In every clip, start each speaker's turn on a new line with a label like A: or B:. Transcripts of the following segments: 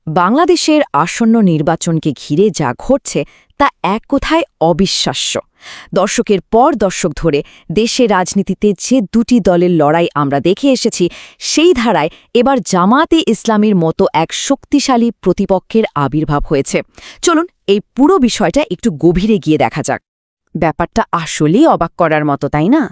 A: বাংলাদেশের আসন্ন নির্বাচনকে ঘিরে যা ঘটছে তা এক কথায় অবিশ্বাস্য। দশকের পর দশক ধরে দেশে রাজনীতিতে যে দুটি দলের লড়াই আমরা দেখে এসেছি, সেই ধারায় এবার জামায়াতে ইসলামীর মতো এক শক্তিশালী প্রতিপক্ষের আবির্ভাব হয়েছে। চলুন এই পুরো বিষয়টা একটু গভীরে গিয়ে দেখা যাক। ব্যাপারটা আসলেই অবাক করার মতো, তাই না?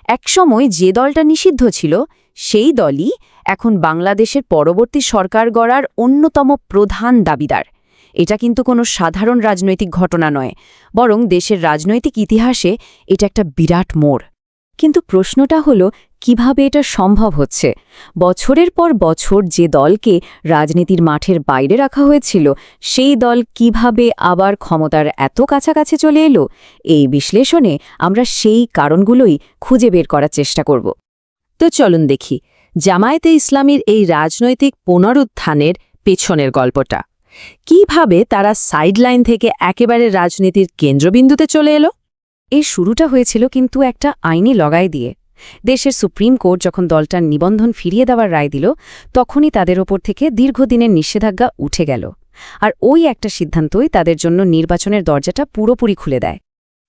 A: একসময় যে দলটা নিষিদ্ধ ছিল, সেই দলই এখন বাংলাদেশের পরবর্তী সরকার গড়ার অন্যতম প্রধান দাবিদার। এটা কিন্তু কোনো সাধারণ রাজনৈতিক ঘটনা নয়, বরং দেশের রাজনৈতিক ইতিহাসে এটা একটা বিরাট মোড়। কিন্তু প্রশ্নটা হলো, কিভাবে এটা সম্ভব হচ্ছে? বছরের পর বছর যে দলকে রাজনীতির মাঠের বাইরে রাখা হয়েছিল, সেই দল কিভাবে আবার ক্ষমতার এত কাছাকাছি চলে এলো? এই বিশ্লেষণে আমরা সেই কারণগুলোই খুঁজে বের করার চেষ্টা করব। তো চলুন দেখি জামায়াতে ইসলামীর এই রাজনৈতিক পুনরুত্থানের পেছনের গল্পটা। কিভাবে তারা সাইডলাইন থেকে একেবারে রাজনীতির কেন্দ্রবিন্দুতে চলে এলো? এর শুরুটা হয়েছিল কিন্তু একটা আইনি লগাই দিয়ে। দেশের সুপ্রিম কোর্ট যখন দলটার নিবন্ধন ফিরিয়ে দেওয়ার রায় দিল, তখনই তাদের ওপর থেকে দীর্ঘদিনের নিষেধাজ্ঞা উঠে গেল। আর ওই একটা সিদ্ধান্তই তাদের জন্য নির্বাচনের দরজাটা পুরোপুরি খুলে দেয়।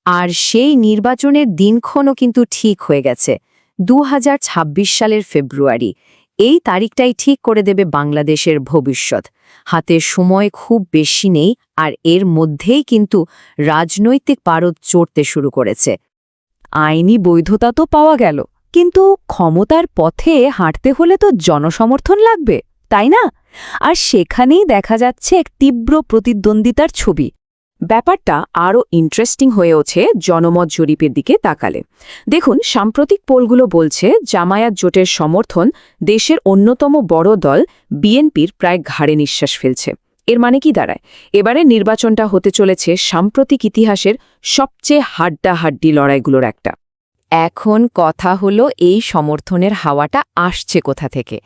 A: আর সেই নির্বাচনের দিনক্ষণও কিন্তু ঠিক হয়ে গেছে, 2026 সালের ফেব্রুয়ারি। এই তারিখটাই ঠিক করে দেবে বাংলাদেশের ভবিষ্যৎ। হাতে সময় খুব বেশি নেই, আর এর মধ্যেই কিন্তু রাজনৈতিক পারদ চড়তে শুরু করেছে। আইনি বৈধতা তো পাওয়া গেল, কিন্তু ক্ষমতার পথে হাঁটতে হলে তো জনসমর্থন লাগবে, তাই না? আর সেখানেই দেখা যাচ্ছে এক তীব্র প্রতিদ্বন্দ্বিতার ছবি। ব্যাপারটা আরও ইন্টারেস্টিং হয়ে ওঠে জনমত জরিপের দিকে তাকালে। দেখুন, সাম্প্রতিক পোলগুলো বলছে জামায়াত জোটের সমর্থন দেশের অন্যতম বড় দল বিএনপির প্রায় ঘাড়ে নিঃশ্বাস ফেলছে। এর মানে কি দাঁড়ায়? এবারে নির্বাচনটা হতে চলেছে সাম্প্রতিক ইতিহাসের সবচেয়ে হাড্ডাহাড্ডি লড়াইগুলোর একটা। এখন কথা হলো, এই সমর্থনের হাওয়াটা আসছে কোথা থেকে?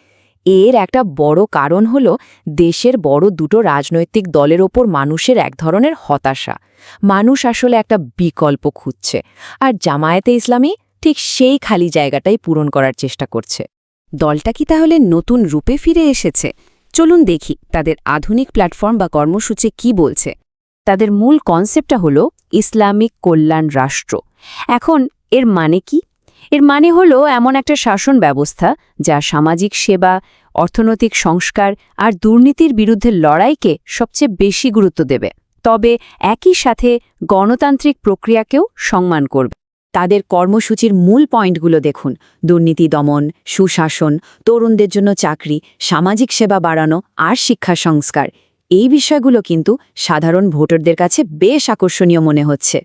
A: এর একটা বড় কারণ হলো দেশের বড় দুটো রাজনৈতিক দলের ওপর মানুষের এক ধরনের হতাশা। মানুষ আসলে একটা বিকল্প খুঁজছে, আর জামায়াতে ইসলামী ঠিক সেই খালি জায়গাটাই পূরণ করার চেষ্টা করছে। দলটা কি তাহলে নতুন রূপে ফিরে এসেছে? চলুন দেখি তাদের আধুনিক প্ল্যাটফর্ম বা কর্মসূচি কি বলছে। তাদের মূল কনসেপ্টটা হলো ইসলামিক কল্যাণ রাষ্ট্র। এখন এর মানে কি? এর মানে হলো এমন একটা শাসন ব্যবস্থা যা সামাজিক সেবা, অর্থনৈতিক সংস্কার আর দুর্নীতির বিরুদ্ধে লড়াইকে সবচেয়ে বেশি গুরুত্ব দেবে, তবে একই সাথে গণতান্ত্রিক প্রক্রিয়াকেও সম্মান করবে। তাদের কর্মসূচির মূল পয়েন্টগুলো দেখুন: দুর্নীতি দমন, সুশাসন, তরুণদের জন্য চাকরি, সামাজিক সেবা বাড়ানো আর শিক্ষা সংস্কার। এই বিষয়গুলো কিন্তু সাধারণ ভোটারদের কাছে বেশ আকর্ষণীয় মনে হচ্ছে।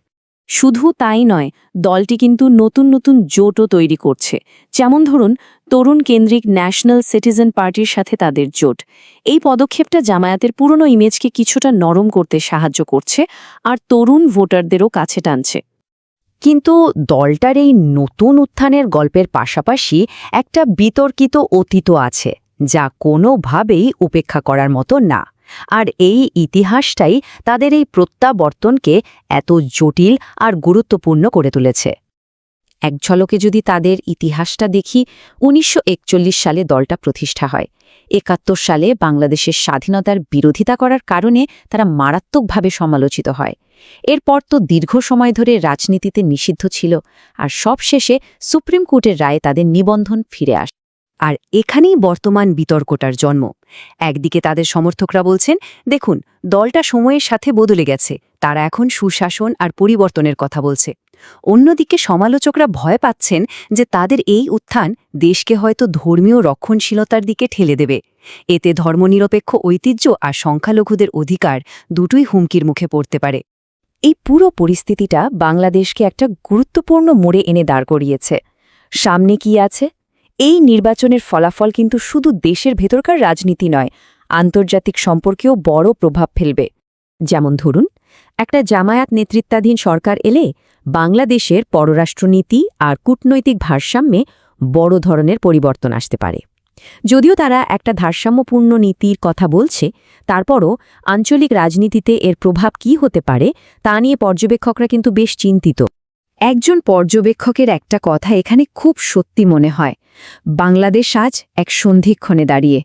A: শুধু তাই নয়, দলটি কিন্তু নতুন নতুন জোটও তৈরি করছে। যেমন ধরুন, তরুণ কেন্দ্রিক ন্যাশনাল সিটিজেন পার্টির সাথে তাদের জোট। এই পদক্ষেপটা জামায়াতের পুরনো ইমেজকে কিছুটা নরম করতে সাহায্য করছে, আর তরুণ ভোটারদেরও কাছে টানছে। কিন্তু দলটার এই নতুন উত্থানের গল্পের পাশাপাশি একটা বিতর্কিত অতীত আছে, যা কোনোভাবেই উপেক্ষা করার মতো না। আর এই ইতিহাসটাই তাদের এই প্রত্যাবর্তনকে এত জটিল আর গুরুত্বপূর্ণ করে তুলেছে। এক ঝলকে যদি তাদের ইতিহাসটা দেখি, 1941 সালে দলটা প্রতিষ্ঠা হয়। 71 সালে বাংলাদেশের স্বাধীনতার বিরোধিতা করার কারণে তারা মারাত্মকভাবে সমালোচিত হয়। এরপর তো দীর্ঘ সময় ধরে রাজনীতিতে নিষিদ্ধ ছিল, আর সবশেষে সুপ্রিম কোর্টের রায়ে তাদের নিবন্ধন ফিরে আসে। আর এখানেই বর্তমান বিতর্কটার জন্ম। একদিকে তাদের সমর্থকরা বলছেন, দেখুন, দলটা সময়ের সাথে বদলে গেছে, তারা এখন সুশাসন আর পরিবর্তনের কথা বলছে। অন্যদিকে সমালোচকরা ভয় পাচ্ছেন যে তাদের এই উত্থান দেশকে হয়তো ধর্মীয় রক্ষণশীলতার দিকে ঠেলে দেবে। এতে ধর্মনিরপেক্ষ ঐতিহ্য আর সংখ্যালঘুদের অধিকার দুটোই হুমকির মুখে পড়তে পারে। এই পুরো পরিস্থিতিটা বাংলাদেশকে একটা গুরুত্বপূর্ণ মোড়ে এনে দাঁড় করিয়েছে। সামনে কি আছে? এই নির্বাচনের ফলাফল কিন্তু শুধু দেশের ভেতরকার রাজনীতি নয়, আন্তর্জাতিক সম্পর্কেও বড় প্রভাব ফেলবে। যেমন ধরুন, একটা জামায়াত নেতৃত্বাধীন সরকার এলে বাংলাদেশের পররাষ্ট্রনীতি আর কূটনৈতিক ভারসাম্যে বড় ধরনের পরিবর্তন আসতে পারে। যদিও তারা একটা ভারসাম্যপূর্ণ নীতির কথা বলছে, তারপরও আঞ্চলিক রাজনীতিতে এর প্রভাব কি হতে পারে তা নিয়ে পর্যবেক্ষকরা কিন্তু বেশ চিন্তিত। একজন পর্যবেক্ষকের একটা কথা এখানে খুব সত্যি মনে হয়। বাংলাদেশ আজ এক সন্ধিক্ষণে দাঁড়িয়ে।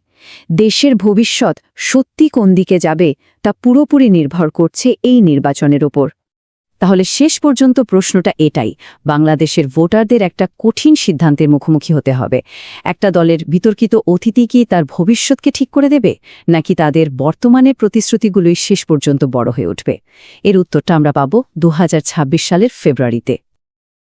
B: দেশের ভবিষ্যৎ সত্যি কোন দিকে যাবে তা পুরোপুরি নির্ভর করছে এই নির্বাচনের ওপর। তাহলে শেষ পর্যন্ত প্রশ্নটা এটাই, বাংলাদেশের ভোটারদের একটা কঠিন সিদ্ধান্তের মুখোমুখি হতে হবে। একটা দলের বিতর্কিত অতিথি কি তার ভবিষ্যৎকে ঠিক করে দেবে, নাকি তাদের বর্তমানের প্রতিশ্রুতিগুলোই শেষ পর্যন্ত বড় হয়ে উঠবে? এর উত্তরটা আমরা পাব 2026 সালের ফেব্রুয়ারিতে।